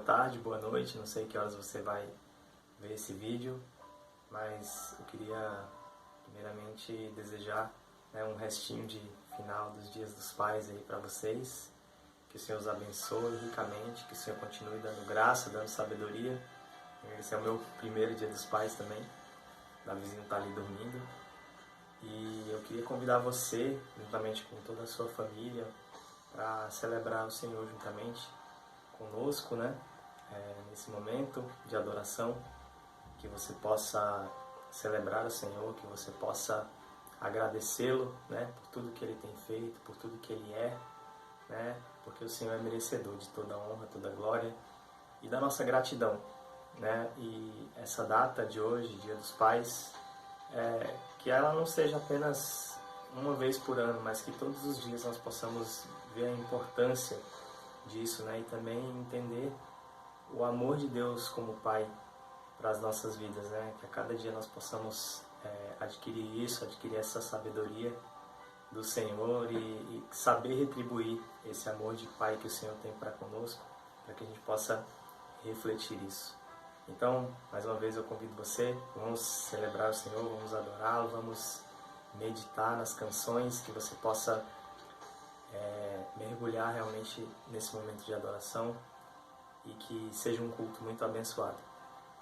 tarde, boa noite, não sei que horas você vai ver esse vídeo, mas eu queria primeiramente desejar um restinho de final dos Dias dos Pais aí para vocês, que o Senhor os abençoe ricamente, que o Senhor continue dando graça, dando sabedoria. Esse é o meu primeiro Dia dos Pais também, o Davizinho está ali dormindo, e eu queria convidar você, juntamente com toda a sua família, para celebrar o Senhor juntamente conosco, nesse momento de adoração, que você possa celebrar o Senhor, que você possa agradecê-lo, por tudo que Ele tem feito, por tudo que Ele é, porque o Senhor é merecedor de toda a honra, toda a glória e da nossa gratidão, E essa data de hoje, Dia dos Pais, que ela não seja apenas uma vez por ano, mas que todos os dias nós possamos ver a importância disso, e também entender o amor de Deus como Pai para as nossas vidas, que a cada dia nós possamos adquirir isso, adquirir essa sabedoria do Senhor e saber retribuir esse amor de Pai que o Senhor tem para conosco, para que a gente possa refletir isso. Então, mais uma vez eu convido você, vamos celebrar o Senhor, vamos adorá-lo, vamos meditar nas canções, que você possa mergulhar realmente nesse momento de adoração e que seja um culto muito abençoado.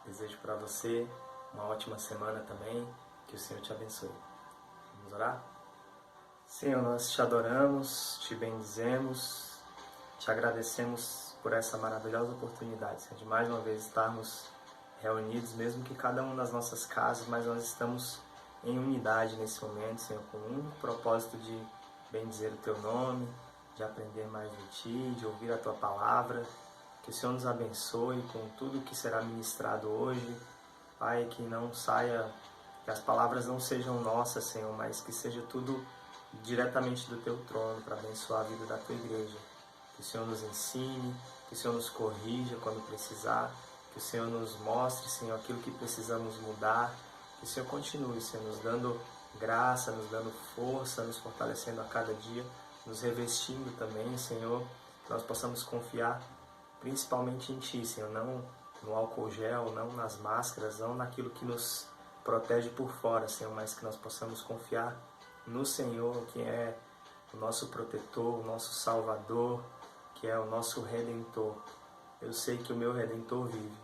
Desejo para você uma ótima semana também, que o Senhor te abençoe. Vamos orar? Senhor, nós te adoramos, te bendizemos, te agradecemos por essa maravilhosa oportunidade, Senhor, de mais uma vez estarmos reunidos, mesmo que cada um nas nossas casas, mas nós estamos em unidade nesse momento, Senhor, com um único propósito de bendizer o Teu nome, de aprender mais de Ti, de ouvir a Tua palavra. Que o Senhor nos abençoe com tudo que será ministrado hoje. Pai, que não saia, que as palavras não sejam nossas, Senhor, mas que seja tudo diretamente do Teu trono para abençoar a vida da Tua igreja. Que o Senhor nos ensine, que o Senhor nos corrija quando precisar, que o Senhor nos mostre, Senhor, aquilo que precisamos mudar. Que o Senhor continue, Senhor, nos dando graça, nos dando força, nos fortalecendo a cada dia, nos revestindo também, Senhor, que nós possamos confiar principalmente em Ti, Senhor, não no álcool gel, não nas máscaras, não naquilo que nos protege por fora, Senhor, mas que nós possamos confiar no Senhor, que é o nosso protetor, o nosso salvador, que é o nosso Redentor. Eu sei que o meu Redentor vive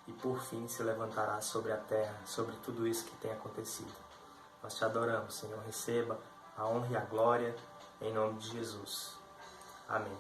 e por fim se levantará sobre a terra, sobre tudo isso que tem acontecido. Nós te adoramos, Senhor, receba a honra e a glória em nome de Jesus. Amém.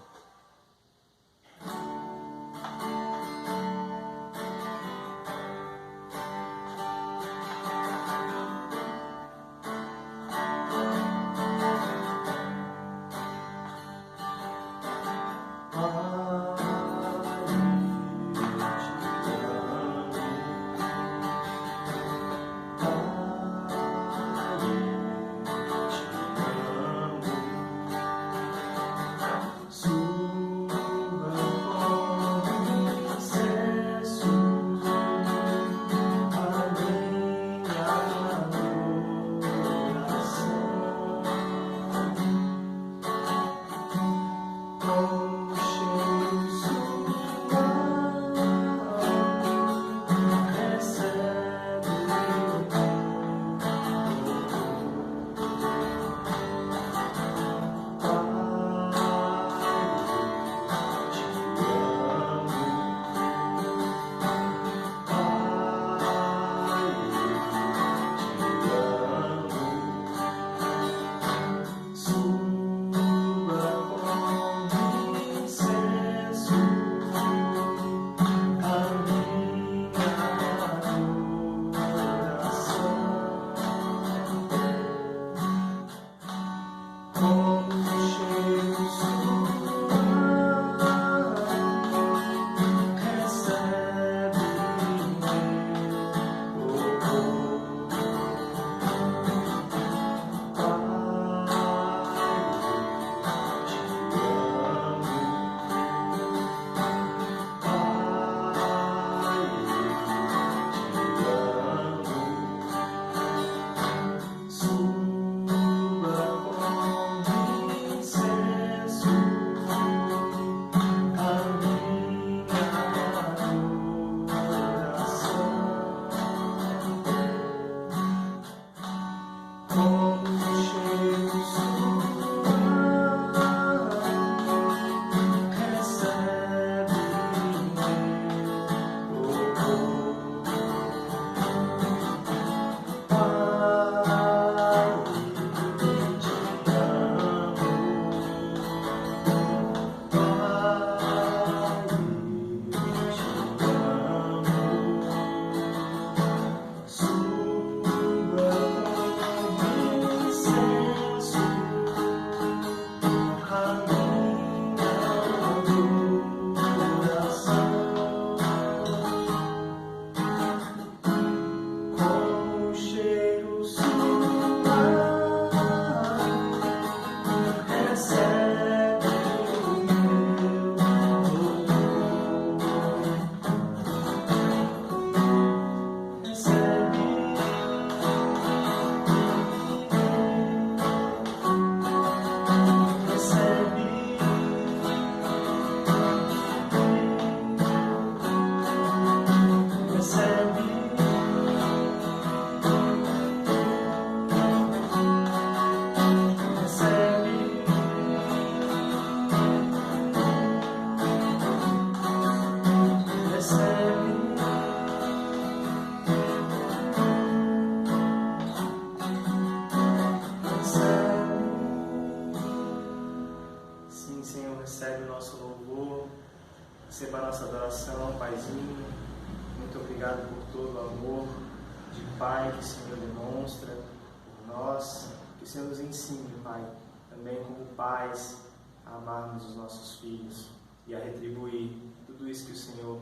Pai, que o Senhor demonstra por nós, que o Senhor nos ensine, Pai, também como pais, a amarmos os nossos filhos e a retribuir tudo isso que o Senhor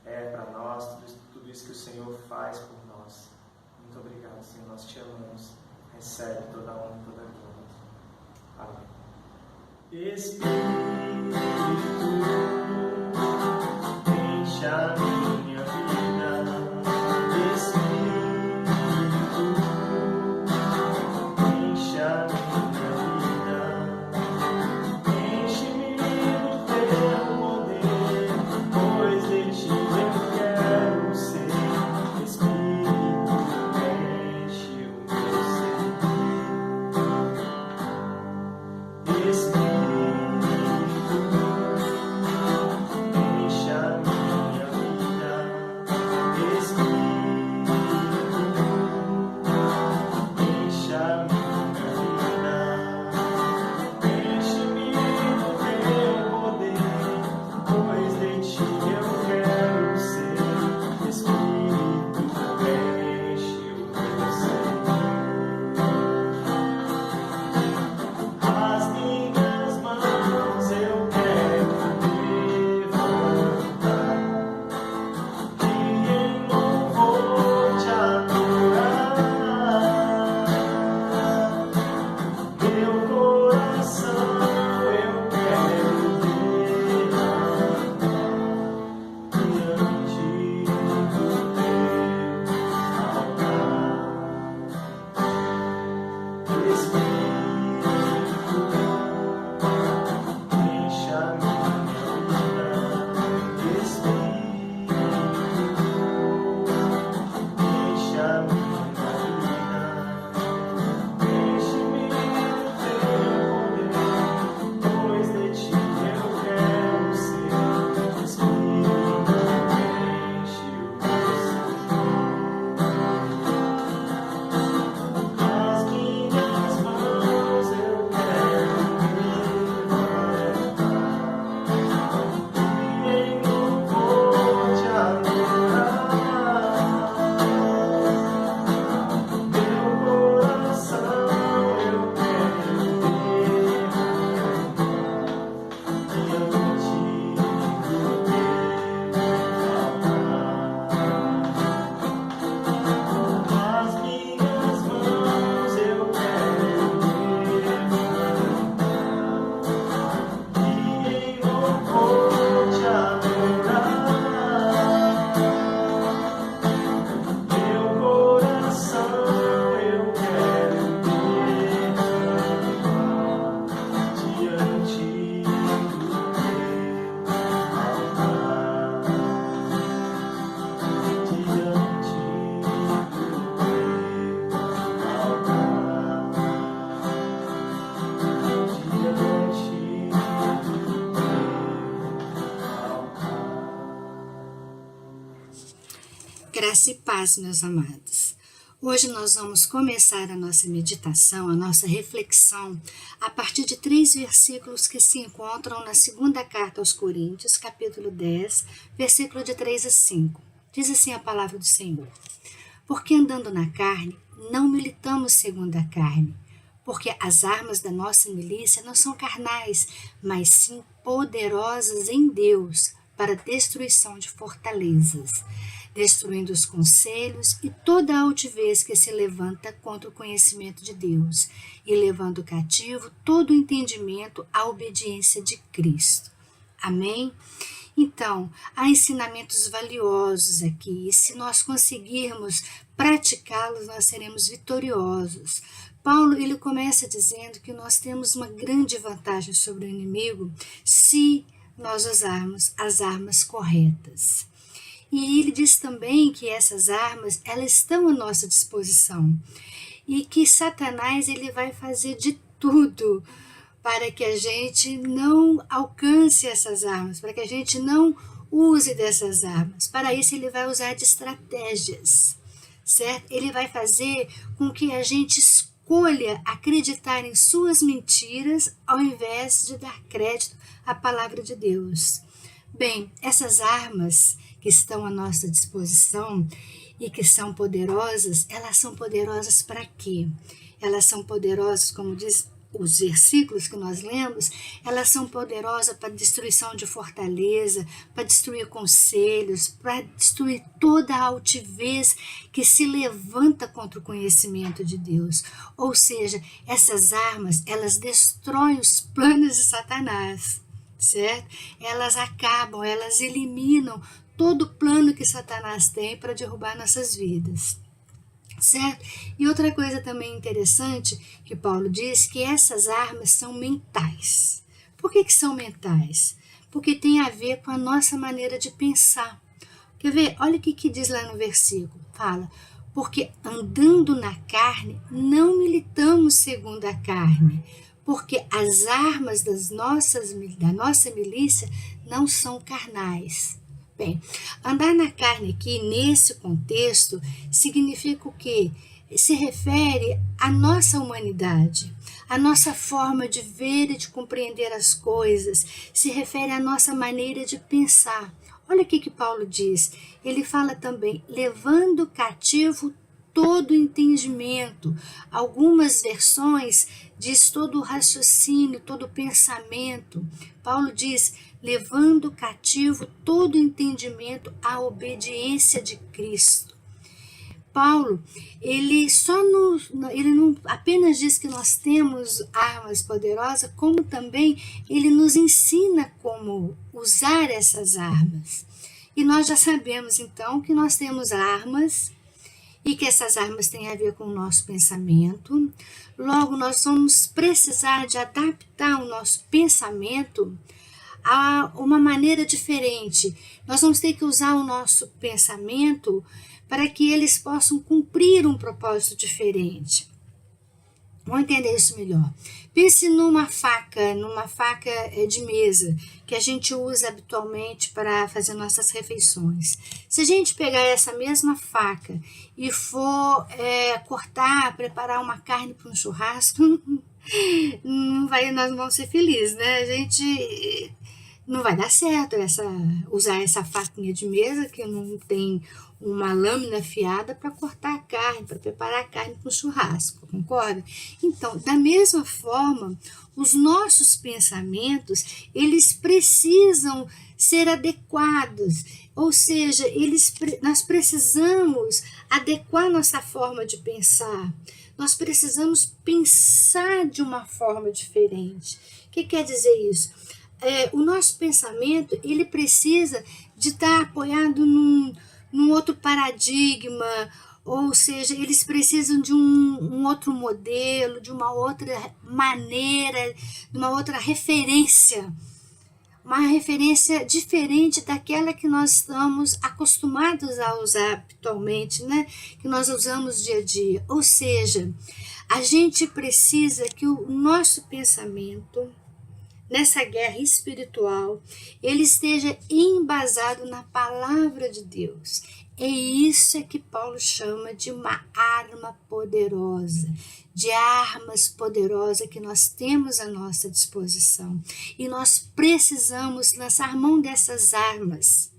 é para nós, tudo isso que o Senhor faz por nós. Muito obrigado, Senhor, nós te amamos. Recebe toda a honra e toda a glória. Amém. Espírito, enche a minha vida. Espírito, enche a minha vida. Enche-me do teu poder, pois de ti eu quero ser. Espírito, enche o meu ser. Espírito, Graça e paz, meus amados. Hoje nós vamos começar a nossa meditação, a nossa reflexão, a partir de 3 versículos que se encontram na segunda carta aos Coríntios, capítulo 10, versículo de 3 a 5. Diz assim a palavra do Senhor: Porque andando na carne, não militamos segundo a carne, porque as armas da nossa milícia não são carnais, mas sim poderosas em Deus para a destruição de fortalezas, destruindo os conselhos e toda a altivez que se levanta contra o conhecimento de Deus, e levando cativo todo o entendimento à obediência de Cristo. Amém? Então, há ensinamentos valiosos aqui, e se nós conseguirmos praticá-los, nós seremos vitoriosos. Paulo, ele começa dizendo que nós temos uma grande vantagem sobre o inimigo se nós usarmos as armas corretas. E ele diz também que essas armas, elas estão à nossa disposição. E que Satanás, ele vai fazer de tudo para que a gente não alcance essas armas, para que a gente não use dessas armas. Para isso, ele vai usar de estratégias, certo? Ele vai fazer com que a gente escolha acreditar em suas mentiras ao invés de dar crédito à palavra de Deus. Bem, essas armas que estão à nossa disposição, e que são poderosas, elas são poderosas para quê? Elas são poderosas, como diz os versículos que nós lemos, elas são poderosas para destruição de fortaleza, para destruir conselhos, para destruir toda a altivez que se levanta contra o conhecimento de Deus. Ou seja, essas armas, elas destroem os planos de Satanás, certo? Elas acabam, elas eliminam todo o plano que Satanás tem para derrubar nossas vidas. Certo? E outra coisa também interessante que Paulo diz, que essas armas são mentais. Por que são mentais? Porque tem a ver com a nossa maneira de pensar. Quer ver? Olha o que diz lá no versículo. Fala, porque andando na carne, não militamos segundo a carne, porque as armas da nossa milícia não são carnais. Bem, andar na carne aqui, nesse contexto, significa o quê? Se refere à nossa humanidade, à nossa forma de ver e de compreender as coisas, se refere à nossa maneira de pensar. Olha o que Paulo diz. Ele fala também, levando cativo todo o entendimento. Algumas versões diz todo o raciocínio, todo o pensamento. Paulo diz, levando cativo todo o entendimento à obediência de Cristo. Paulo, ele não apenas diz que nós temos armas poderosas, como também ele nos ensina como usar essas armas. E nós já sabemos então que nós temos armas e que essas armas têm a ver com o nosso pensamento. Logo, nós vamos precisar de adaptar o nosso pensamento a uma maneira diferente. Nós vamos ter que usar o nosso pensamento para que eles possam cumprir um propósito diferente. Vamos entender isso melhor. Pense numa faca de mesa que a gente usa habitualmente para fazer nossas refeições. Se a gente pegar essa mesma faca e for cortar, preparar uma carne para um churrasco, nós não vamos ser felizes, né? A gente não vai dar certo usar essa faquinha de mesa que não tem uma lâmina afiada para cortar a carne, para preparar a carne para o churrasco, concorda? Então, da mesma forma, os nossos pensamentos, eles precisam ser adequados, ou seja, nós precisamos adequar nossa forma de pensar, nós precisamos pensar de uma forma diferente. O que quer dizer isso? O nosso pensamento, ele precisa de estar apoiado num outro paradigma, ou seja, eles precisam de um outro modelo, de uma outra maneira, de uma outra referência, uma referência diferente daquela que nós estamos acostumados a usar habitualmente, né? Que nós usamos dia a dia. Ou seja, a gente precisa que o nosso pensamento, nessa guerra espiritual, ele esteja embasado na palavra de Deus. É isso que Paulo chama de uma arma poderosa, de armas poderosas que nós temos à nossa disposição. E nós precisamos lançar mão dessas armas.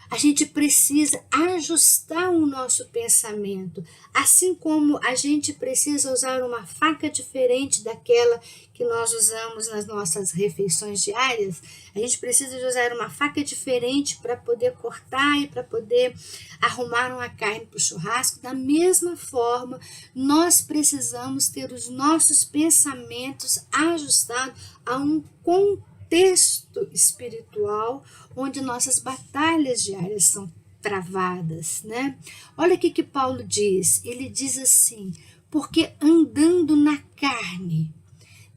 A gente precisa ajustar o nosso pensamento, assim como a gente precisa usar uma faca diferente daquela que nós usamos nas nossas refeições diárias. A gente precisa de usar uma faca diferente para poder cortar e para poder arrumar uma carne para o churrasco. Da mesma forma, nós precisamos ter os nossos pensamentos ajustados a um contexto espiritual onde nossas batalhas diárias são travadas, né? Olha o que Paulo diz. Ele diz assim, porque andando na carne,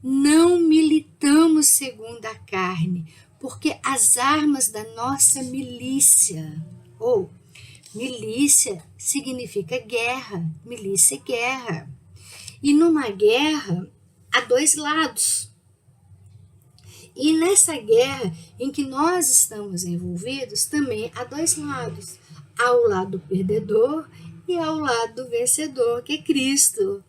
não militamos segundo a carne, porque as armas da nossa milícia, milícia significa guerra, milícia é guerra. E numa guerra há dois lados. E nessa guerra em que nós estamos envolvidos, também há dois lados. Há o lado perdedor e há o lado vencedor, que é Cristo.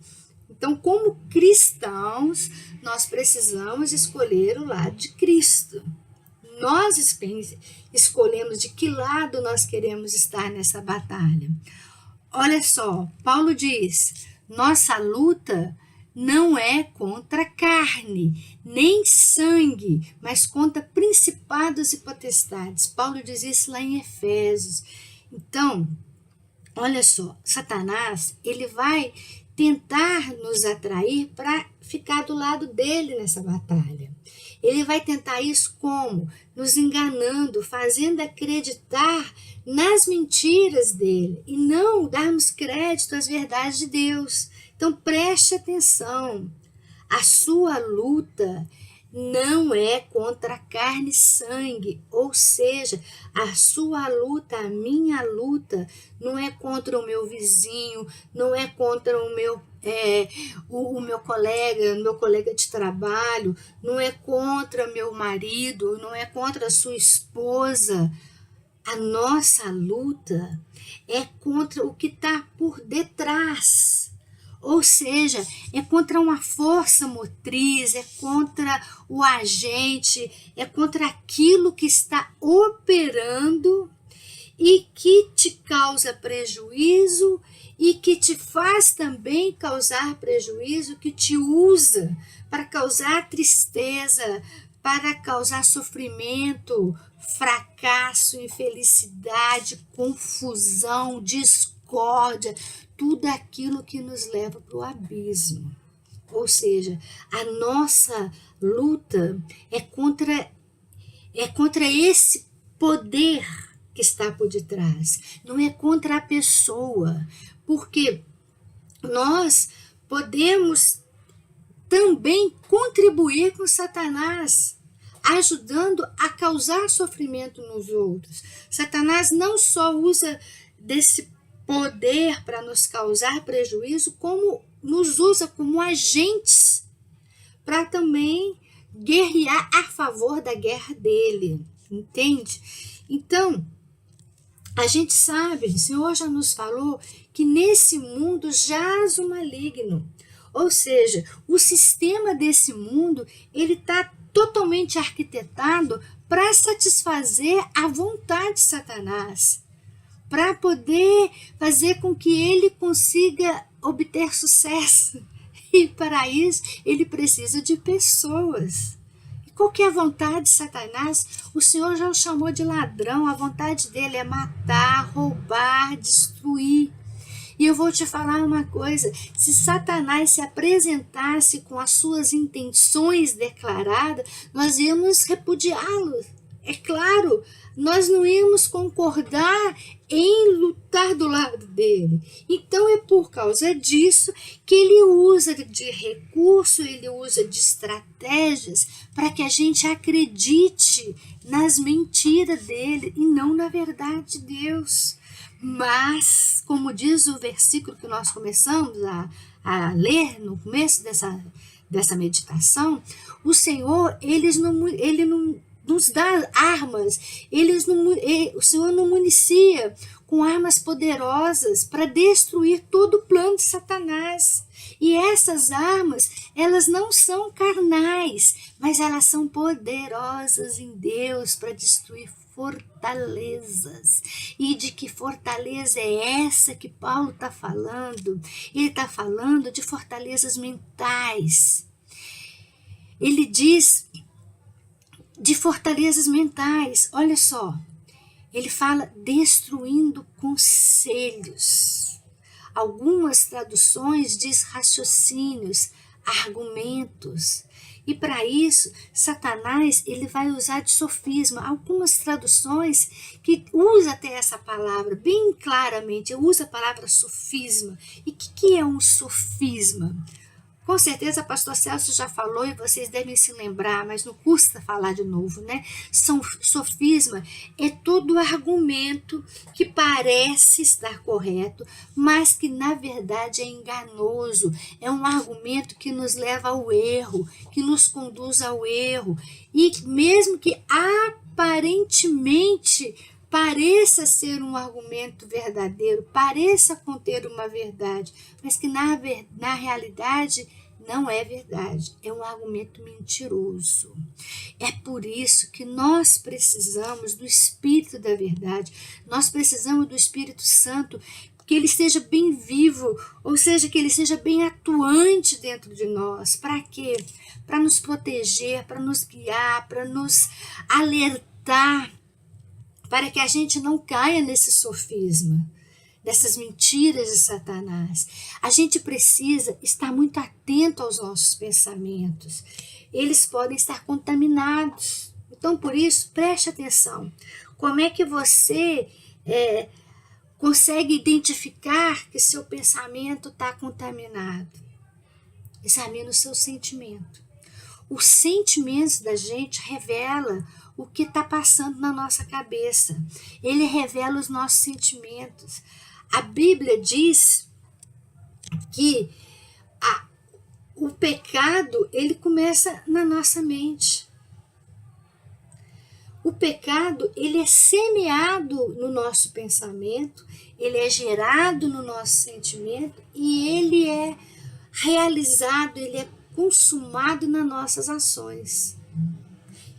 Então, como cristãos, nós precisamos escolher o lado de Cristo. Nós escolhemos de que lado nós queremos estar nessa batalha. olha só, Paulo diz, nossa luta não é contra carne, nem sangue, mas contra principados e potestades. Paulo diz isso lá em Efésios. Então, olha só, Satanás, ele vai tentar nos atrair para ficar do lado dele nessa batalha. Ele vai tentar isso como? Nos enganando, fazendo acreditar nas mentiras dele e não darmos crédito às verdades de Deus. Então preste atenção, a sua luta não é contra carne e sangue, ou seja, a sua luta, a minha luta, não é contra o meu vizinho, não é contra o meu colega de trabalho, não é contra meu marido, não é contra a sua esposa. A nossa luta é contra o que está por detrás. Ou seja, é contra uma força motriz, é contra o agente, é contra aquilo que está operando e que te causa prejuízo e que te faz também causar prejuízo, que te usa para causar tristeza, para causar sofrimento, fracasso, infelicidade, confusão, discórdia, tudo aquilo que nos leva para o abismo. Ou seja, a nossa luta é contra esse poder que está por detrás, não é contra a pessoa, porque nós podemos também contribuir com Satanás, ajudando a causar sofrimento nos outros. Satanás não só usa desse poder para nos causar prejuízo, como nos usa como agentes para também guerrear a favor da guerra dele, entende? Então, a gente sabe, o Senhor já nos falou que nesse mundo jaz o maligno, ou seja, o sistema desse mundo, ele está totalmente arquitetado para satisfazer a vontade de Satanás, para poder fazer com que ele consiga obter sucesso. E para isso, ele precisa de pessoas. E qual que é a vontade de Satanás? O Senhor já o chamou de ladrão, a vontade dele é matar, roubar, destruir. E eu vou te falar uma coisa, se Satanás se apresentasse com as suas intenções declaradas, nós íamos repudiá-lo. É claro, nós não íamos concordar em lutar do lado dele. Então é por causa disso que ele usa de recurso, ele usa de estratégias para que a gente acredite nas mentiras dele e não na verdade de Deus. Mas, como diz o versículo que nós começamos a ler no começo dessa meditação, o Senhor, ele não nos dá armas, o Senhor não municia com armas poderosas para destruir todo o plano de Satanás. E essas armas, elas não são carnais, mas elas são poderosas em Deus para destruir fortalezas. E de que fortaleza é essa que Paulo está falando? Ele está falando de fortalezas mentais. Ele diz de fortalezas mentais, olha só, ele fala destruindo conselhos. Algumas traduções diz raciocínios, argumentos. E para isso, Satanás ele vai usar de sofisma. Algumas traduções que usa até essa palavra bem claramente, usa a palavra sofisma. E o que é um sofisma? Com certeza, pastor Celso já falou e vocês devem se lembrar, mas não custa falar de novo, né? Sofisma é todo argumento que parece estar correto, mas que na verdade é enganoso. É um argumento que nos leva ao erro, que nos conduz ao erro. E mesmo que aparentemente pareça ser um argumento verdadeiro, pareça conter uma verdade, mas que na realidade não é verdade, é um argumento mentiroso. É por isso que nós precisamos do Espírito da verdade, nós precisamos do Espírito Santo que ele esteja bem vivo, ou seja, que ele seja bem atuante dentro de nós. Para quê? Para nos proteger, para nos guiar, para nos alertar, para que a gente não caia nesse sofisma, dessas mentiras de Satanás. A gente precisa estar muito atento aos nossos pensamentos. Eles podem estar contaminados. Então, por isso, preste atenção. Como é que você consegue identificar que seu pensamento está contaminado? Examine o seu sentimento. Os sentimentos da gente revela o que está passando na nossa cabeça. Ele revela os nossos sentimentos. A Bíblia diz que o pecado, ele começa na nossa mente. O pecado, ele é semeado no nosso pensamento, ele é gerado no nosso sentimento e ele é realizado, ele é consumado nas nossas ações.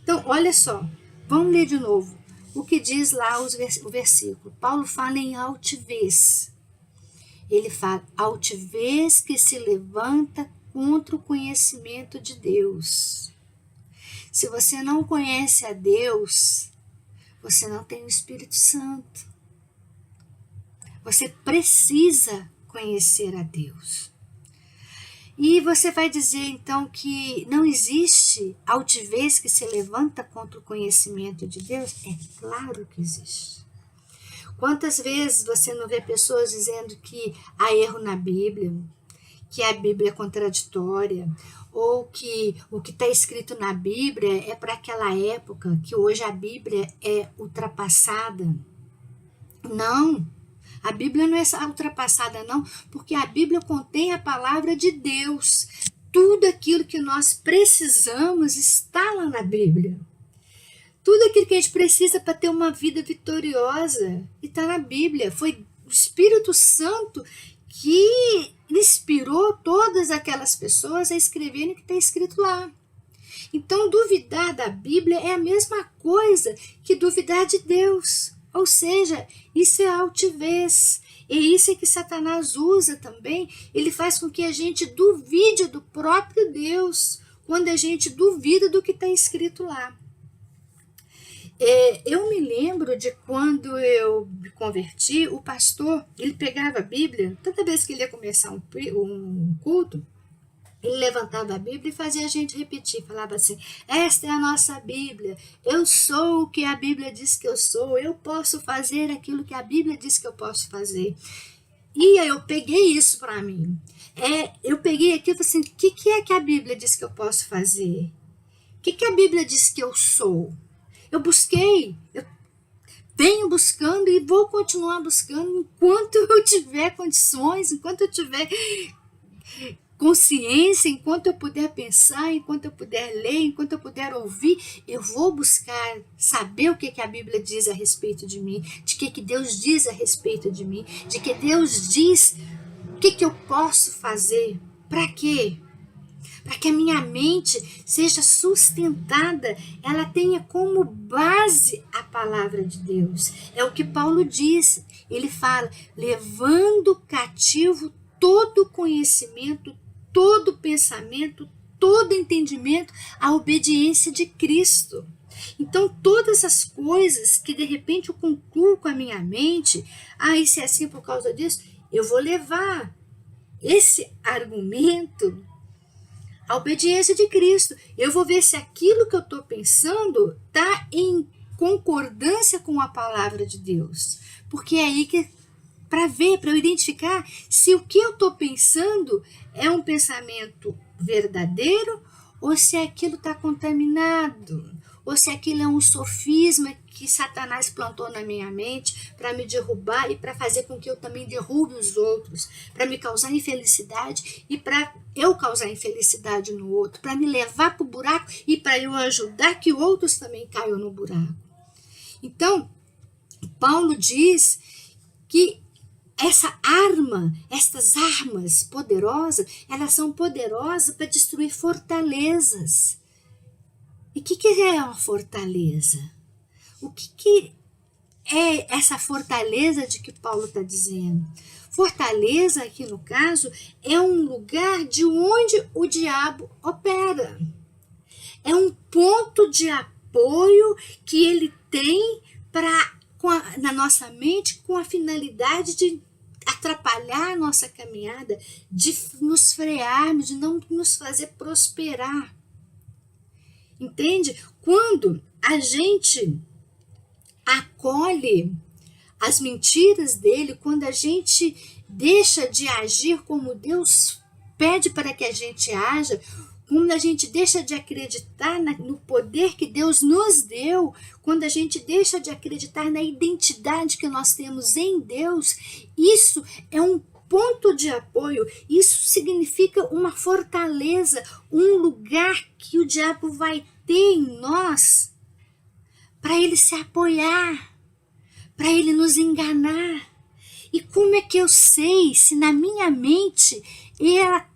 Então, olha só, vamos ler de novo o que diz lá o versículo. Paulo fala em altivez. Ele fala, altivez que se levanta contra o conhecimento de Deus. Se você não conhece a Deus, você não tem o Espírito Santo. Você precisa conhecer a Deus. E você vai dizer então que não existe altivez que se levanta contra o conhecimento de Deus? É claro que existe. Quantas vezes você não vê pessoas dizendo que há erro na Bíblia, que a Bíblia é contraditória, ou que o que está escrito na Bíblia é para aquela época, que hoje a Bíblia é ultrapassada? Não, a Bíblia não é ultrapassada não, porque a Bíblia contém a palavra de Deus. Tudo aquilo que nós precisamos está lá na Bíblia. Tudo aquilo que a gente precisa para ter uma vida vitoriosa está na Bíblia. Foi o Espírito Santo que inspirou todas aquelas pessoas a escreverem o que está escrito lá. Então, duvidar da Bíblia é a mesma coisa que duvidar de Deus. Ou seja, isso é altivez. E isso é que Satanás usa também. Ele faz com que a gente duvide do próprio Deus, quando a gente duvida do que está escrito lá. Eu me lembro de quando eu me converti, o pastor, ele pegava a Bíblia, toda vez que ele ia começar um culto, ele levantava a Bíblia e fazia a gente repetir, falava assim, esta é a nossa Bíblia, eu sou o que a Bíblia diz que eu sou, eu posso fazer aquilo que a Bíblia diz que eu posso fazer. E aí eu peguei isso para mim. Eu peguei aqui e falei assim, o que é que a Bíblia diz que eu posso fazer? O que a Bíblia diz que eu sou? Eu busquei, eu venho buscando e vou continuar buscando enquanto eu tiver condições, enquanto eu tiver consciência, enquanto eu puder pensar, enquanto eu puder ler, enquanto eu puder ouvir, eu vou buscar saber o que a Bíblia diz a respeito de mim, de que Deus diz a respeito de mim, de que Deus diz o que eu posso fazer, para quê? Para que a minha mente seja sustentada, ela tenha como base a palavra de Deus. É o que Paulo diz, ele fala, levando cativo todo conhecimento, todo pensamento, todo entendimento à obediência de Cristo. Então, todas as coisas que de repente eu concluo com a minha mente, isso é assim por causa disso, eu vou levar esse argumento à obediência de Cristo. Eu vou ver se aquilo que eu estou pensando está em concordância com a palavra de Deus. Porque é aí que, para eu identificar se o que eu estou pensando é um pensamento verdadeiro ou se aquilo está contaminado, ou se aquilo é um sofisma que Satanás plantou na minha mente para me derrubar e para fazer com que eu também derrube os outros, para me causar infelicidade e para eu causar infelicidade no outro, para me levar para o buraco e para eu ajudar que outros também caiam no buraco. Então, Paulo diz que estas armas poderosas, elas são poderosas para destruir fortalezas. E o que é uma fortaleza? O que é essa fortaleza de que Paulo está dizendo? Fortaleza, aqui no caso, é um lugar de onde o diabo opera. É um ponto de apoio que ele tem na nossa mente com a finalidade de atrapalhar a nossa caminhada, de nos frearmos, de não nos fazer prosperar. Entende? Quando a gente acolhe as mentiras dele, quando a gente deixa de agir como Deus pede para que a gente haja, quando a gente deixa de acreditar no poder que Deus nos deu, quando a gente deixa de acreditar na identidade que nós temos em Deus, isso é um ponto de apoio, isso significa uma fortaleza, um lugar que o diabo vai ter em nós para ele se apoiar, para ele nos enganar. E como é que eu sei se na minha mente ela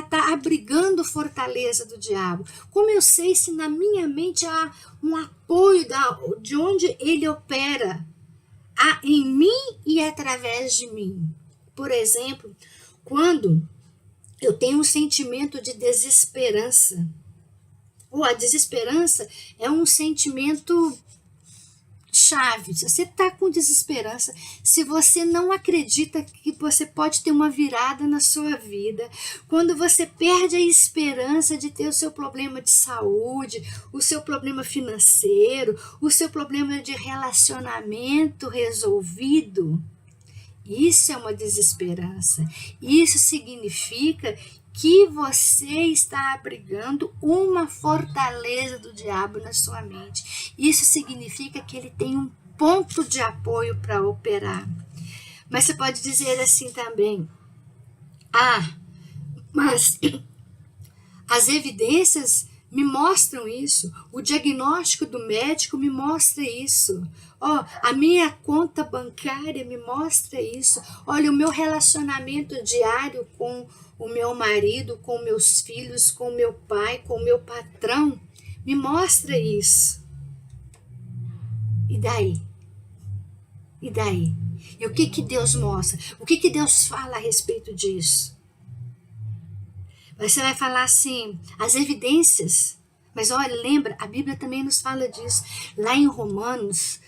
tá abrigando fortaleza do diabo? Como eu sei se na minha mente há um apoio de onde ele opera em mim e através de mim? Por exemplo, quando eu tenho um sentimento de desesperança, ou a desesperança é um sentimento chave. Se você está com desesperança, se você não acredita que você pode ter uma virada na sua vida, quando você perde a esperança de ter o seu problema de saúde, o seu problema financeiro, o seu problema de relacionamento resolvido, isso é uma desesperança. Isso significa que você está abrigando uma fortaleza do diabo na sua mente. Isso significa que ele tem um ponto de apoio para operar. Mas você pode dizer assim também: mas as evidências me mostram isso, o diagnóstico do médico me mostra isso, a minha conta bancária me mostra isso, olha, o meu relacionamento diário com o meu marido, com meus filhos, com meu pai, com meu patrão, me mostra isso. E daí? E daí? E o que Deus mostra? O que Deus fala a respeito disso? Você vai falar assim, as evidências. Mas olha, lembra, a Bíblia também nos fala disso. Lá em Romanos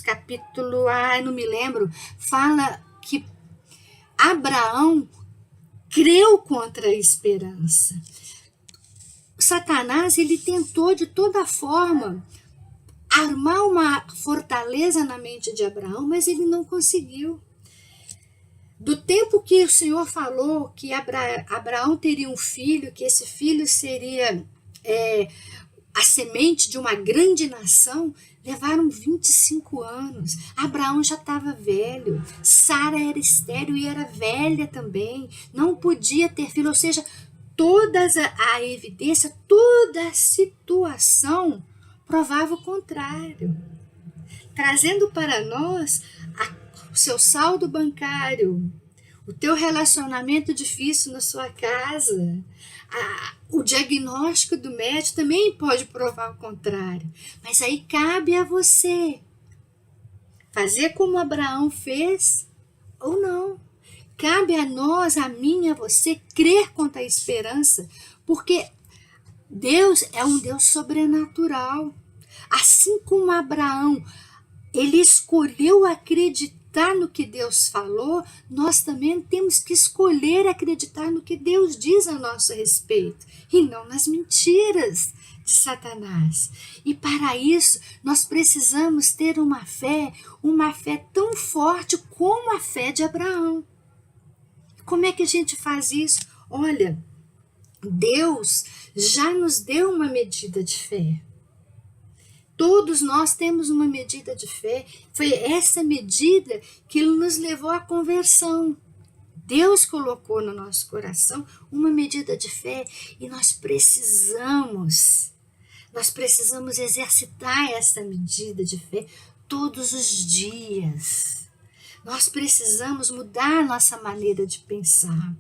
capítulo, não me lembro, fala que Abraão creu contra a esperança. Satanás, ele tentou de toda forma armar uma fortaleza na mente de Abraão, mas ele não conseguiu. Do tempo que o Senhor falou que Abraão teria um filho, que esse filho seria a semente de uma grande nação, levaram 25 anos. Abraão já estava velho, Sara era estéril e era velha também, não podia ter filho, ou seja, toda a evidência, toda a situação provava o contrário, trazendo para nós o seu saldo bancário, o teu relacionamento difícil na sua casa, o diagnóstico do médico também pode provar o contrário. Mas aí cabe a você fazer como Abraão fez ou não. Cabe a nós, a mim, a você, crer contra a esperança, porque Deus é um Deus sobrenatural. Assim como Abraão, ele escolheu acreditar no que Deus falou, nós também temos que escolher acreditar no que Deus diz a nosso respeito, e não nas mentiras de Satanás. E para isso, nós precisamos ter uma fé tão forte como a fé de Abraão. Como é que a gente faz isso? Olha, Deus já nos deu uma medida de fé. Todos nós temos uma medida de fé. Foi essa medida que nos levou à conversão. Deus colocou no nosso coração uma medida de fé e nós precisamos exercitar essa medida de fé todos os dias. Nós precisamos mudar nossa maneira de pensar.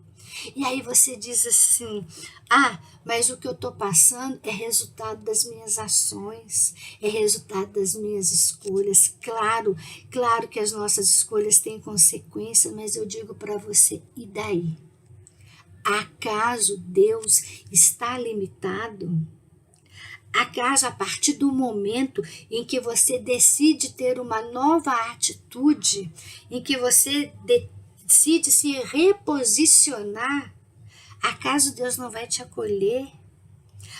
E aí você diz assim, mas o que eu estou passando é resultado das minhas ações, é resultado das minhas escolhas. Claro, claro que as nossas escolhas têm consequência, mas eu digo para você, e daí? Acaso Deus está limitado? Acaso a partir do momento em que você decide ter uma nova atitude, em que você decide se reposicionar, acaso Deus não vai te acolher?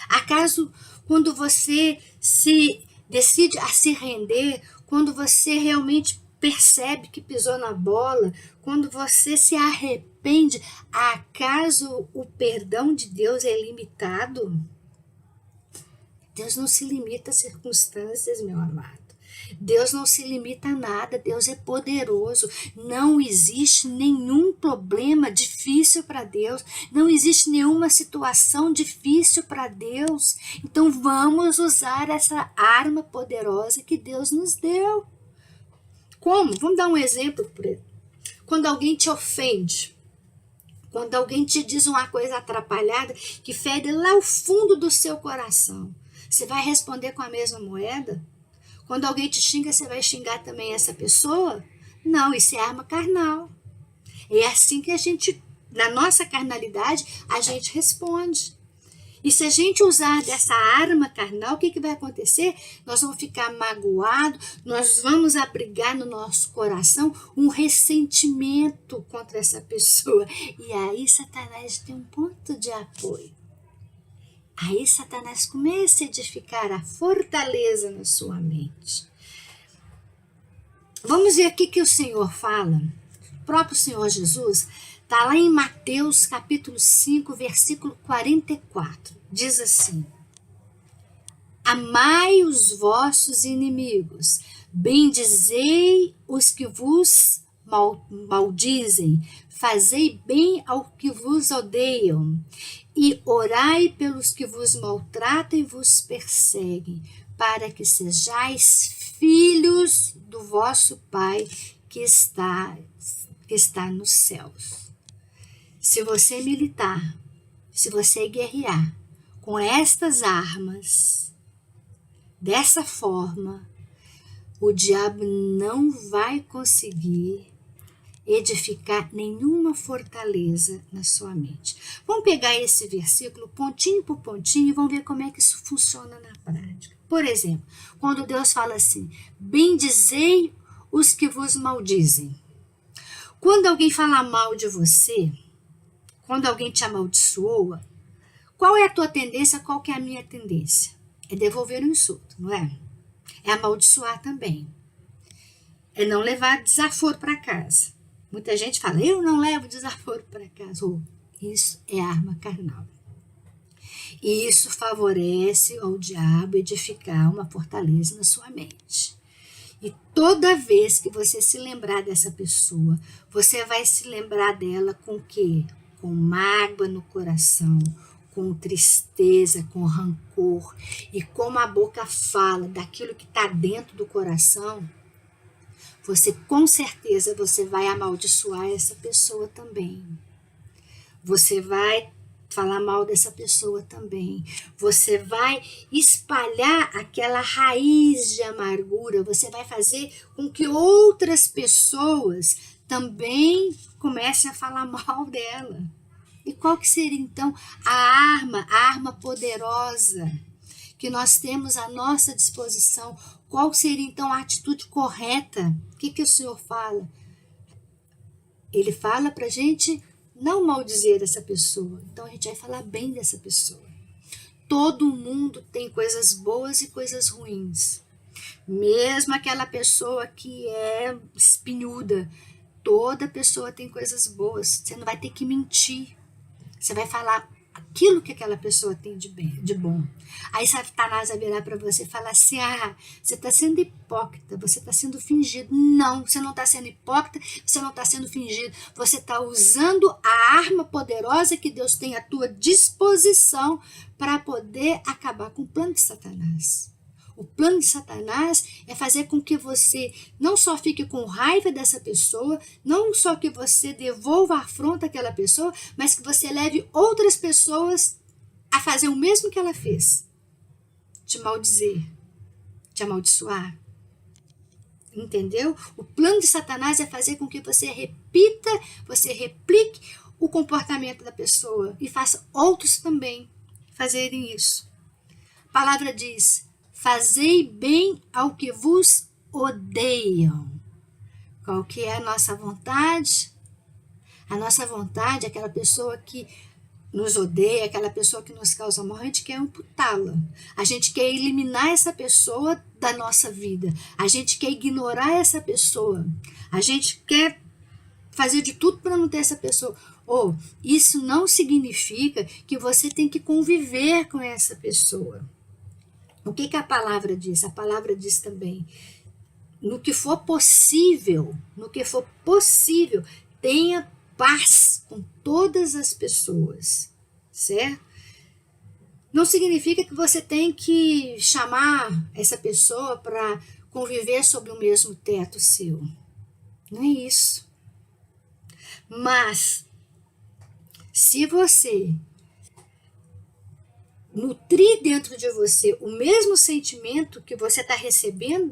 Acaso quando você se decide a se render, quando você realmente percebe que pisou na bola, quando você se arrepende, acaso o perdão de Deus é limitado? Deus não se limita a circunstâncias, meu amado. Deus não se limita a nada, Deus é poderoso. Não existe nenhum problema difícil para Deus, não existe nenhuma situação difícil para Deus. Então vamos usar essa arma poderosa que Deus nos deu. Como? Vamos dar um exemplo. Quando alguém te ofende, quando alguém te diz uma coisa atrapalhada que fere lá o fundo do seu coração, você vai responder com a mesma moeda? Quando alguém te xinga, você vai xingar também essa pessoa? Não, isso é arma carnal. É assim que a gente, na nossa carnalidade, a gente responde. E se a gente usar dessa arma carnal, o que vai acontecer? Nós vamos ficar magoados, nós vamos abrigar no nosso coração um ressentimento contra essa pessoa. E aí Satanás tem um ponto de apoio. Aí Satanás começa a edificar a fortaleza na sua mente. Vamos ver aqui que o Senhor fala. O próprio Senhor Jesus está lá em Mateus capítulo 5, versículo 44. Diz assim: amai os vossos inimigos, bendizei os que vos maldizem, fazei bem ao que vos odeiam, e orai pelos que vos maltratam e vos perseguem, para que sejais filhos do vosso Pai que está nos céus. Se você militar, se você guerrear com estas armas, dessa forma, o diabo não vai conseguir edificar nenhuma fortaleza na sua mente. Vamos pegar esse versículo pontinho por pontinho e vamos ver como é que isso funciona na prática. Por exemplo, quando Deus fala assim, bendizei os que vos maldizem. Quando alguém fala mal de você, quando alguém te amaldiçoa, qual é a tua tendência, qual que é a minha tendência? É devolver o insulto, não é? É amaldiçoar também. É não levar desaforo para casa. Muita gente fala, eu não levo desaforo para casa. Isso é arma carnal. E isso favorece ao diabo edificar uma fortaleza na sua mente. E toda vez que você se lembrar dessa pessoa, você vai se lembrar dela com o quê? Com mágoa no coração, com tristeza, com rancor. E como a boca fala daquilo que está dentro do coração, você com certeza você vai amaldiçoar essa pessoa também. Você vai falar mal dessa pessoa também. Você vai espalhar aquela raiz de amargura. Você vai fazer com que outras pessoas também comecem a falar mal dela. E qual que seria então a arma poderosa que nós temos à nossa disposição? Qual seria então a atitude correta? O que o Senhor fala? Ele fala para a gente não maldizer essa pessoa. Então a gente vai falar bem dessa pessoa. Todo mundo tem coisas boas e coisas ruins. Mesmo aquela pessoa que é espinhuda, toda pessoa tem coisas boas. Você não vai ter que mentir. Você vai falar aquilo que aquela pessoa tem de bom. Aí Satanás vai virar para você e falar assim, você está sendo hipócrita, você está sendo fingido. Não, você não está sendo hipócrita, você não está sendo fingido. Você está usando a arma poderosa que Deus tem à tua disposição para poder acabar com o plano de Satanás. O plano de Satanás é fazer com que você não só fique com raiva dessa pessoa, não só que você devolva a afronta àquela pessoa, mas que você leve outras pessoas a fazer o mesmo que ela fez. Te maldizer, te amaldiçoar. Entendeu? O plano de Satanás é fazer com que você repita, você replique o comportamento da pessoa e faça outros também fazerem isso. A palavra diz: fazei bem ao que vos odeiam. Qual que é a nossa vontade? A nossa vontade é aquela pessoa que nos odeia, aquela pessoa que nos causa mal, a gente quer amputá-la. A gente quer eliminar essa pessoa da nossa vida. A gente quer ignorar essa pessoa. A gente quer fazer de tudo para não ter essa pessoa. Isso não significa que você tem que conviver com essa pessoa. O que a palavra diz? A palavra diz também, no que for possível, tenha paz com todas as pessoas, certo? Não significa que você tem que chamar essa pessoa para conviver sob o mesmo teto seu. Não é isso. Mas, se você nutrir dentro de você o mesmo sentimento que você está recebendo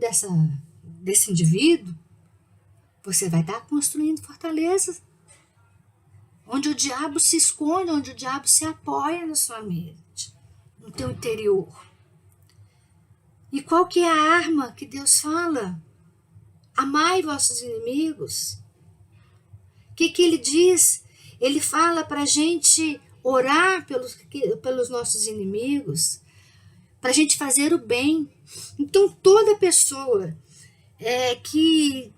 desse indivíduo, você vai estar construindo fortalezas onde o diabo se esconde, onde o diabo se apoia na sua mente, no teu interior. E qual que é a arma que Deus fala? Amai vossos inimigos. O que ele diz? Ele fala para a gente orar pelos nossos inimigos, para a gente fazer o bem. Então, toda pessoa que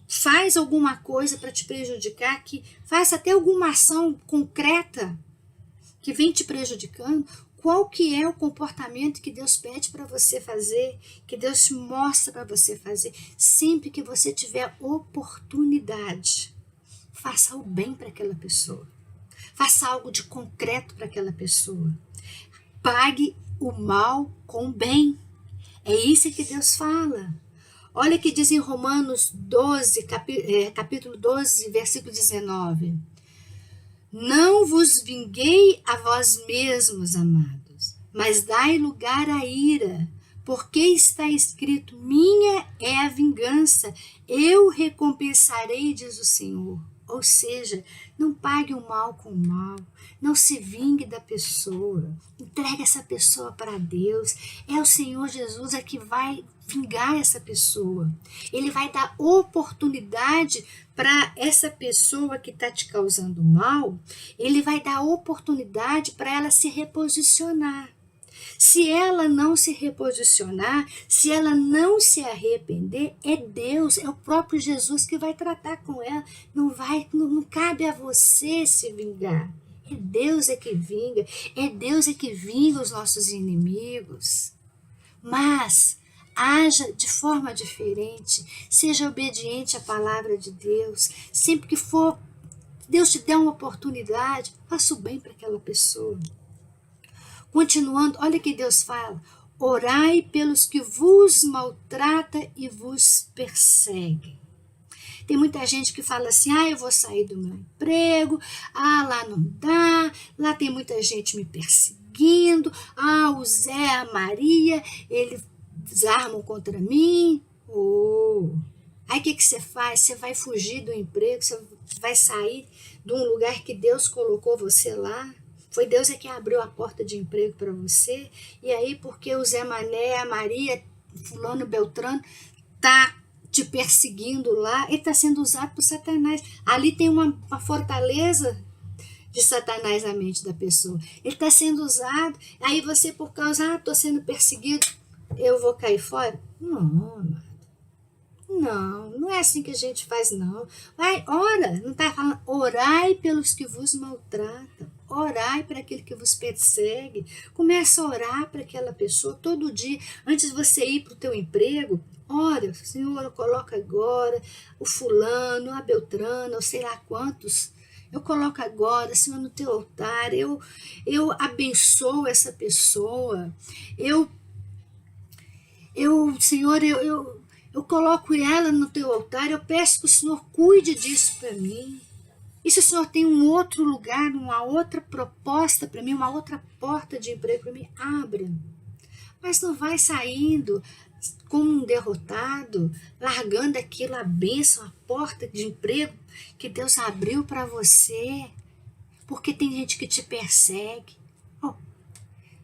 faz alguma coisa para te prejudicar, que faz até alguma ação concreta que vem te prejudicando, qual que é o comportamento que Deus pede para você fazer, que Deus te mostra para você fazer? Sempre que você tiver oportunidade, faça o bem para aquela pessoa. Faça algo de concreto para aquela pessoa. Pague o mal com o bem. É isso que Deus fala. Olha o que diz em Romanos 12, capítulo 12, versículo 19. Não vos vinguei a vós mesmos, amados, mas dai lugar à ira, porque está escrito: minha é a vingança, eu recompensarei, diz o Senhor. Ou seja, não pague o mal com o mal, não se vingue da pessoa, entregue essa pessoa para Deus. É o Senhor Jesus que vai vingar essa pessoa. Ele vai dar oportunidade para essa pessoa que está te causando mal, ele vai dar oportunidade para ela se reposicionar. Se ela não se reposicionar, se ela não se arrepender, é Deus, é o próprio Jesus que vai tratar com ela. Não cabe a você se vingar. É Deus que vinga, é Deus que vinga os nossos inimigos. Mas haja de forma diferente, seja obediente à palavra de Deus. Sempre que for Deus te der uma oportunidade, faça o bem para aquela pessoa. Continuando, olha o que Deus fala: orai pelos que vos maltrata e vos perseguem. Tem muita gente que fala assim: eu vou sair do meu emprego, lá não dá, lá tem muita gente me perseguindo, o Zé, a Maria, eles armam contra mim. Aí o que você faz? Você vai fugir do emprego, você vai sair de um lugar que Deus colocou você lá. Foi Deus que abriu a porta de emprego para você. E aí, porque o Zé Mané, a Maria, fulano, Beltrano, tá te perseguindo lá, ele está sendo usado por Satanás. Ali tem uma fortaleza de Satanás na mente da pessoa. Ele está sendo usado. Aí você, por causa, estou sendo perseguido, eu vou cair fora? Não, amado. Não é assim que a gente faz, não. Vai, ora, não está falando, orai pelos que vos maltratam. Orai para aquele que vos persegue. Começa a orar para aquela pessoa todo dia. Antes de você ir para o teu emprego, ora, Senhor, eu coloco agora o fulano, a Beltrana, eu sei lá quantos. Eu coloco agora, Senhor, no teu altar. Eu abençoo essa pessoa. Eu Senhor, eu coloco ela no teu altar, eu peço que o Senhor cuide disso para mim. E se o Senhor tem um outro lugar, uma outra proposta para mim, uma outra porta de emprego para mim, abra. Mas não vai saindo como um derrotado, largando aquilo, a bênção, a porta de emprego que Deus abriu para você, porque tem gente que te persegue.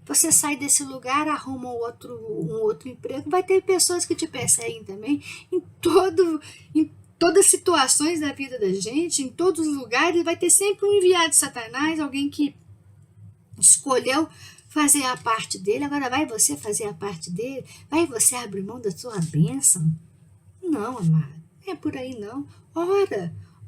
Você sai desse lugar, arruma um outro emprego, vai ter pessoas que te perseguem também, em todas as situações da vida da gente, em todos os lugares, vai ter sempre um enviado de Satanás, alguém que escolheu fazer a parte dele. Agora vai você fazer a parte dele? Vai você abrir mão da sua bênção? Não, amado, não é por aí não.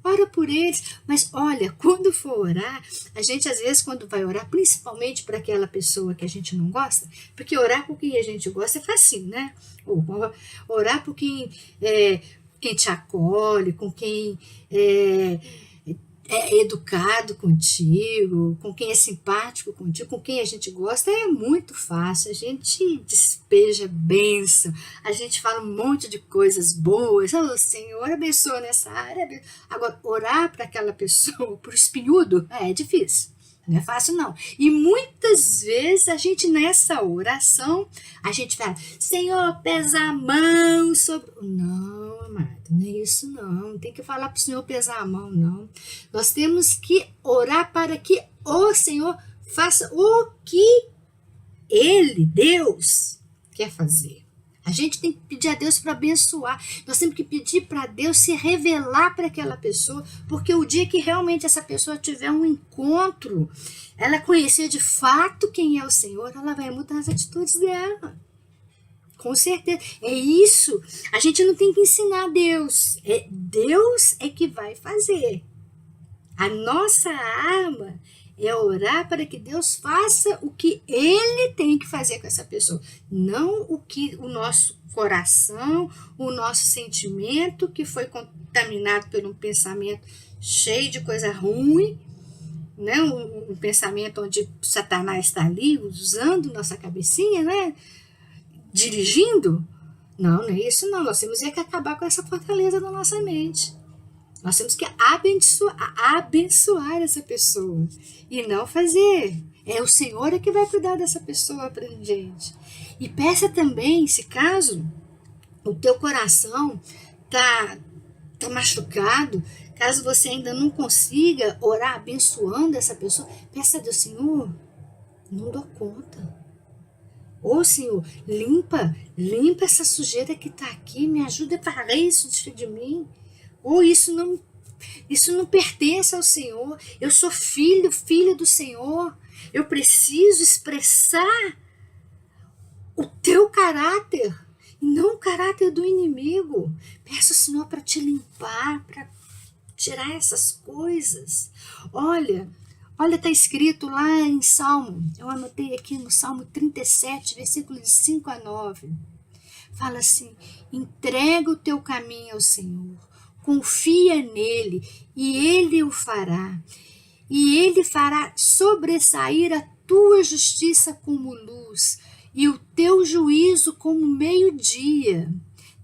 Ora por eles. Mas olha, quando for orar, a gente às vezes quando vai orar, principalmente para aquela pessoa que a gente não gosta, porque orar por quem a gente gosta é facinho, né? Orar por quem te acolhe, com quem é educado contigo, com quem é simpático contigo, com quem a gente gosta, é muito fácil. A gente despeja bênção, a gente fala um monte de coisas boas. Senhor, abençoa nessa área. Agora, orar para aquela pessoa, para o espinhudo, é difícil. Não é fácil, não. E muitas vezes a gente, nessa oração, a gente fala, Senhor, pesa a mão sobre... Não, amado, não é isso não. Não tem que falar para o Senhor pesar a mão, não. Nós temos que orar para que o Senhor faça o que Ele, Deus, quer fazer. A gente tem que pedir a Deus para abençoar. Nós temos que pedir para Deus se revelar para aquela pessoa, porque o dia que realmente essa pessoa tiver um encontro, ela conhecer de fato quem é o Senhor, ela vai mudar as atitudes dela. Com certeza. É isso. A gente não tem que ensinar Deus. Deus é que vai fazer. A nossa arma é orar para que Deus faça o que Ele tem que fazer com essa pessoa. Não o que o nosso coração, o nosso sentimento, que foi contaminado por um pensamento cheio de coisa ruim, né? Um pensamento onde Satanás está ali, usando nossa cabecinha, né? Dirigindo. Não é isso não. Nós temos que acabar com essa fortaleza da nossa mente. Nós temos que abençoar essa pessoa e não fazer. É o Senhor que vai cuidar dessa pessoa para a gente. E peça também, se caso o teu coração tá machucado, caso você ainda não consiga orar abençoando essa pessoa, peça a Deus, Senhor, não dou conta. Ô Senhor, limpa essa sujeira que está aqui, me ajuda a parar isso de mim. Ou isso não pertence ao Senhor. Eu sou filha do Senhor. Eu preciso expressar o teu caráter e não o caráter do inimigo. Peço ao Senhor para te limpar, para tirar essas coisas. Olha, está escrito lá em Salmo, eu anotei aqui no Salmo 37, versículos de 5 a 9. Fala assim, entrega o teu caminho ao Senhor. Confia nele e ele o fará. E ele fará sobressair a tua justiça como luz e o teu juízo como meio-dia.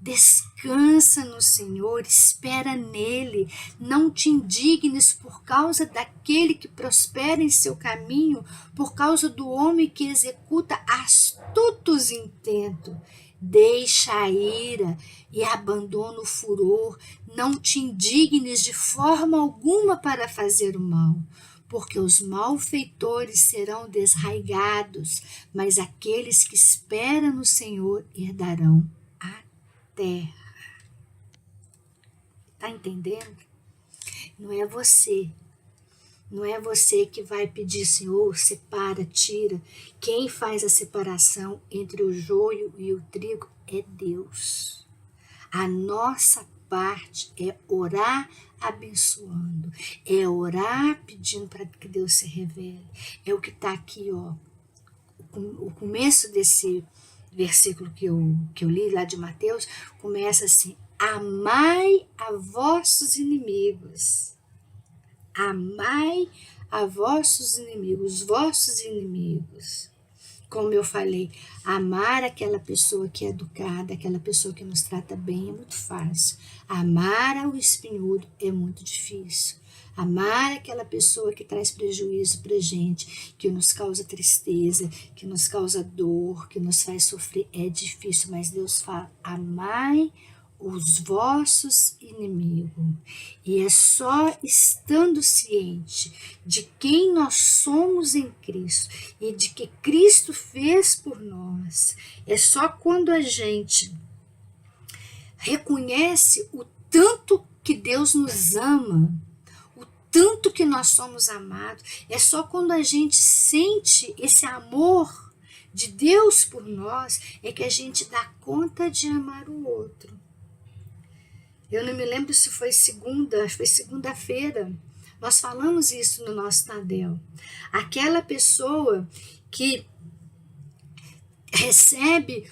Descansa no Senhor, espera nele. Não te indignes por causa daquele que prospera em seu caminho, por causa do homem que executa astutos intentos. Deixa a ira e abandona o furor. Não te indignes de forma alguma para fazer o mal, porque os malfeitores serão desraigados, mas aqueles que esperam no Senhor herdarão a terra. Tá entendendo? Não é você que vai pedir, Senhor, separa, tira. Quem faz a separação entre o joio e o trigo é Deus. A nossa parte é orar abençoando, é orar pedindo para que Deus se revele. É o que está aqui, ó. O começo desse versículo que eu li lá de Mateus começa assim: amai a vossos inimigos. Amai a vossos inimigos, como eu falei, amar aquela pessoa que é educada, aquela pessoa que nos trata bem é muito fácil. Amar o espinhudo é muito difícil. Amar aquela pessoa que traz prejuízo para gente, que nos causa tristeza, que nos causa dor, que nos faz sofrer, é difícil. Mas Deus fala, amai os vossos inimigos. E é só estando ciente de quem nós somos em Cristo e de que Cristo fez por nós, é só quando a gente reconhece o tanto que Deus nos ama, o tanto que nós somos amados, é só quando a gente sente esse amor de Deus por nós, é que a gente dá conta de amar o outro. Eu não me lembro se foi segunda, acho que foi segunda-feira. Nós falamos isso no nosso Tadel. Aquela pessoa que recebe,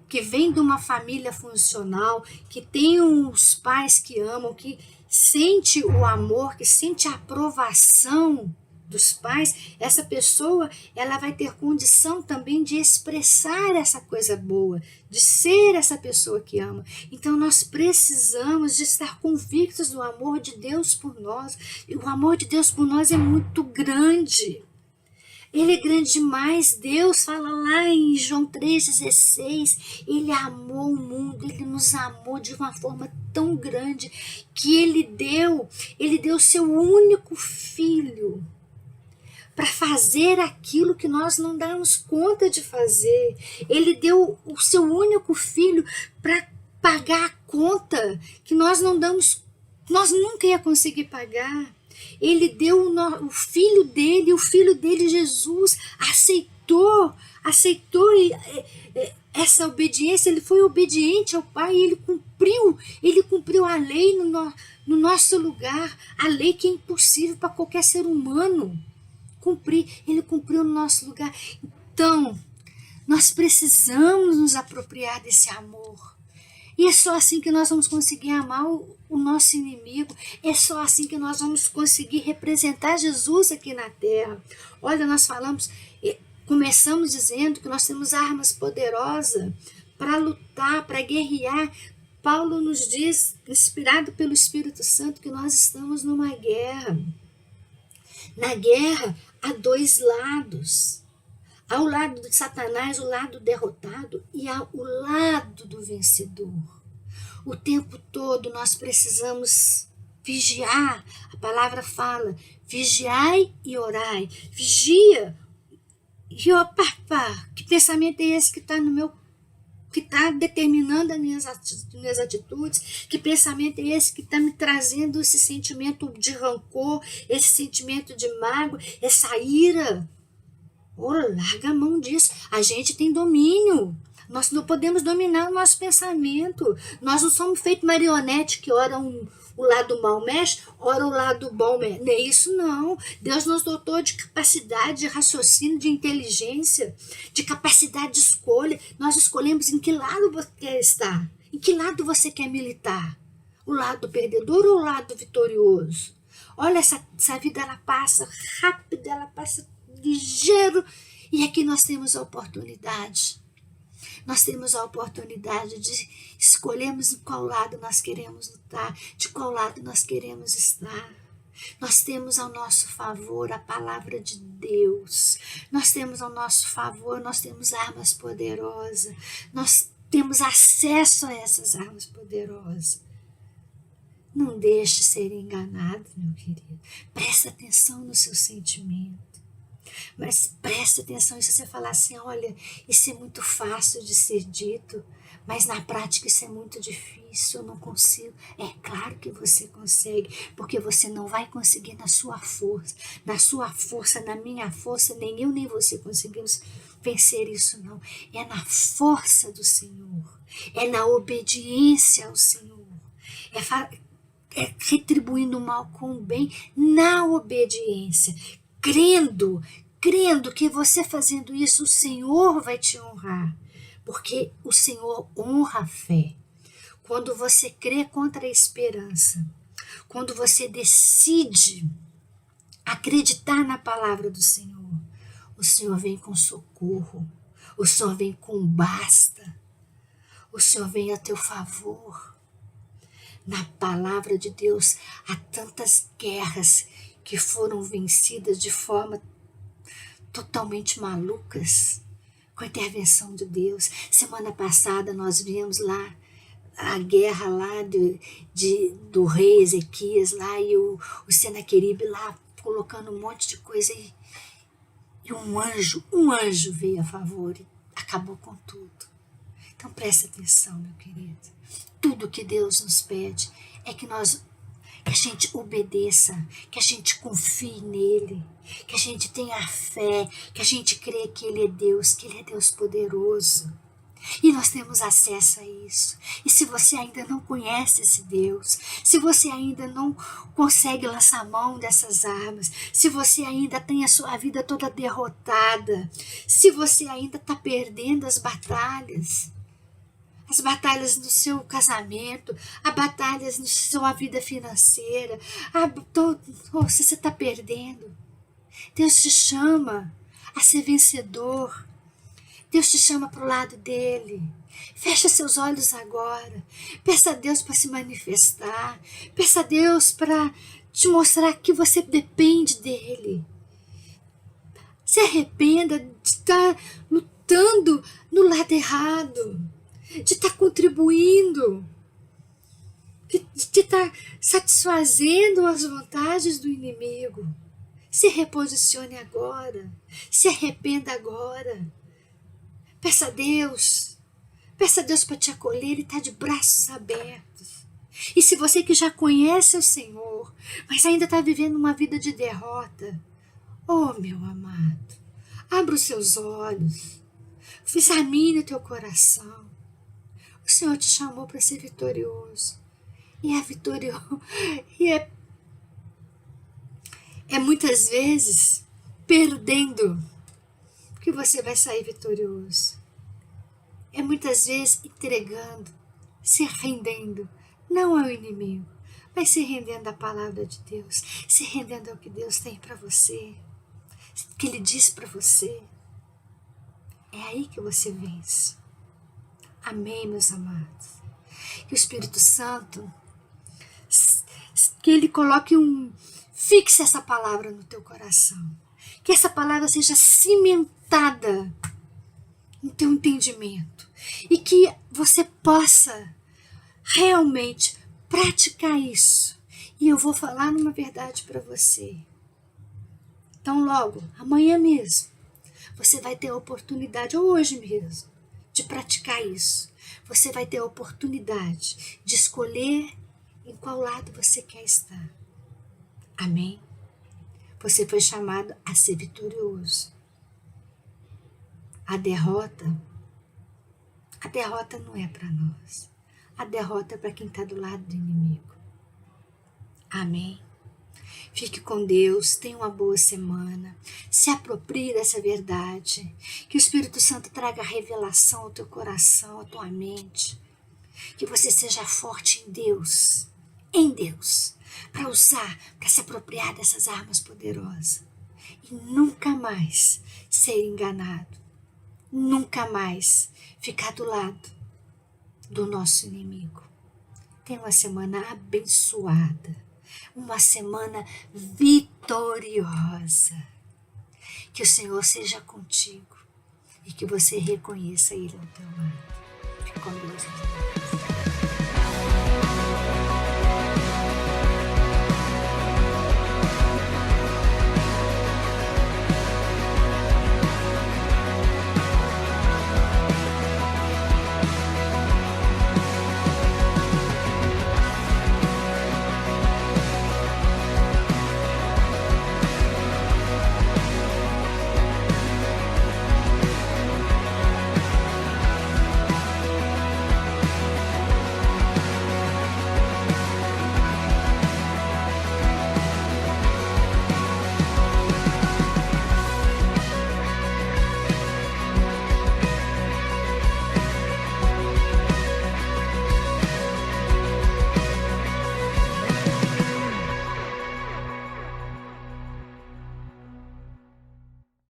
que vem de uma família funcional, que tem uns pais que amam, que sente o amor, que sente a aprovação dos pais, essa pessoa ela vai ter condição também de expressar essa coisa boa, de ser essa pessoa que ama. Então nós precisamos de estar convictos do amor de Deus por nós. E o amor de Deus por nós é muito grande. Ele é grande demais. Deus fala lá em João 3,16, ele amou o mundo, ele nos amou de uma forma tão grande que ele deu seu único filho para fazer aquilo que nós não damos conta de fazer. Ele deu o seu único filho para pagar a conta que nós nunca ia conseguir pagar. Ele deu o filho dele, Jesus, aceitou essa obediência, ele foi obediente ao Pai, ele cumpriu a lei no nosso lugar, a lei que é impossível para qualquer ser humano cumprir, ele cumpriu no nosso lugar. Então, nós precisamos nos apropriar desse amor. E é só assim que nós vamos conseguir amar o nosso inimigo. É só assim que nós vamos conseguir representar Jesus aqui na terra. Olha, nós começamos dizendo que nós temos armas poderosas para lutar, para guerrear. Paulo nos diz, inspirado pelo Espírito Santo, que nós estamos numa guerra. Na guerra, há dois lados. Há o lado de Satanás, o lado derrotado, e há o lado do vencedor. O tempo todo nós precisamos vigiar. A palavra fala, vigiai e orai. Vigia. E que pensamento é esse que está no meu que está determinando as minhas atitudes, que pensamento é esse que está me trazendo esse sentimento de rancor, esse sentimento de mágoa, essa ira. Larga a mão disso. A gente tem domínio. Nós não podemos dominar o nosso pensamento. Nós não somos feitos marionete que ora o lado mal mexe, ora o lado bom mexe. Não é isso não. Deus nos dotou de capacidade de raciocínio, de inteligência, de capacidade de escolha. Nós escolhemos em que lado você quer estar. Em que lado você quer militar? O lado perdedor ou o lado vitorioso? Olha, essa vida ela passa rápido, ela passa ligeiro. E aqui nós temos a oportunidade. Nós temos a oportunidade de escolhermos em qual lado nós queremos lutar, de qual lado nós queremos estar. Nós temos ao nosso favor a palavra de Deus. Nós temos ao nosso favor, nós temos armas poderosas. Nós temos acesso a essas armas poderosas. Não deixe ser enganado, meu querido. Presta atenção no seu sentimento. Mas presta atenção, e se você falar assim, olha, isso é muito fácil de ser dito, mas na prática isso é muito difícil, eu não consigo. É claro que você consegue, porque você não vai conseguir na sua força, na minha força, nem eu nem você conseguimos vencer isso não. É na força do Senhor, é na obediência ao Senhor, é retribuindo o mal com o bem na obediência, crendo que você fazendo isso, o Senhor vai te honrar. Porque o Senhor honra a fé. Quando você crê contra a esperança, quando você decide acreditar na palavra do Senhor, o O Senhor vem com socorro. O Senhor vem com basta. O Senhor vem a teu favor. Na palavra de Deus, há tantas guerras que foram vencidas de forma totalmente malucas, com a intervenção de Deus. Semana passada nós vimos lá a guerra lá do rei Ezequias lá, e o Senaqueribe lá colocando um monte de coisa, e um anjo veio a favor e acabou com tudo. Então presta atenção, meu querido. Tudo que Deus nos pede é que a gente obedeça, que a gente confie nele, que a gente tenha fé, que a gente crê que ele é Deus, que ele é Deus poderoso. E nós temos acesso a isso. E se você ainda não conhece esse Deus, se você ainda não consegue lançar a mão dessas armas, se você ainda tem a sua vida toda derrotada, se você ainda está perdendo as batalhas no seu casamento, as batalhas na sua vida financeira, se você está perdendo, Deus te chama a ser vencedor. Deus te chama para o lado dele. Fecha seus olhos agora. Peça a Deus para se manifestar. Peça a Deus para te mostrar que você depende dele. Se arrependa de estar lutando no lado errado, de estar contribuindo, de estar satisfazendo as vontades do inimigo. Se reposicione agora. Se arrependa agora. Peça a Deus para te acolher, ele está de braços abertos. E se você que já conhece o Senhor, mas ainda está vivendo uma vida de derrota, oh meu amado, abra os seus olhos, examine o teu coração. O Senhor te chamou para ser vitorioso, e é vitorioso, e é muitas vezes perdendo que você vai sair vitorioso. É muitas vezes entregando, se rendendo, não ao inimigo, mas se rendendo à palavra de Deus, se rendendo ao que Deus tem para você, o que Ele diz para você. É aí que você vence. Amém, meus amados. Que o Espírito Santo, que Ele fixe essa palavra no teu coração. Que essa palavra seja cimentada no teu entendimento. E que você possa realmente praticar isso. E eu vou falar uma verdade para você. Então logo, amanhã mesmo, você vai ter a oportunidade, ou hoje mesmo, de praticar isso. Você vai ter a oportunidade de escolher em qual lado você quer estar. Amém? Você foi chamado a ser vitorioso. A derrota não é para nós. A derrota é para quem está do lado do inimigo. Amém? Fique com Deus, tenha uma boa semana. Se aproprie dessa verdade. Que o Espírito Santo traga revelação ao teu coração, à tua mente. Que você seja forte em Deus, para usar, para se apropriar dessas armas poderosas. E nunca mais ser enganado. Nunca mais ficar do lado do nosso inimigo. Tenha uma semana abençoada. Uma semana vitoriosa. Que o Senhor seja contigo. E que você reconheça Ele ao teu lado. Fique com Deus.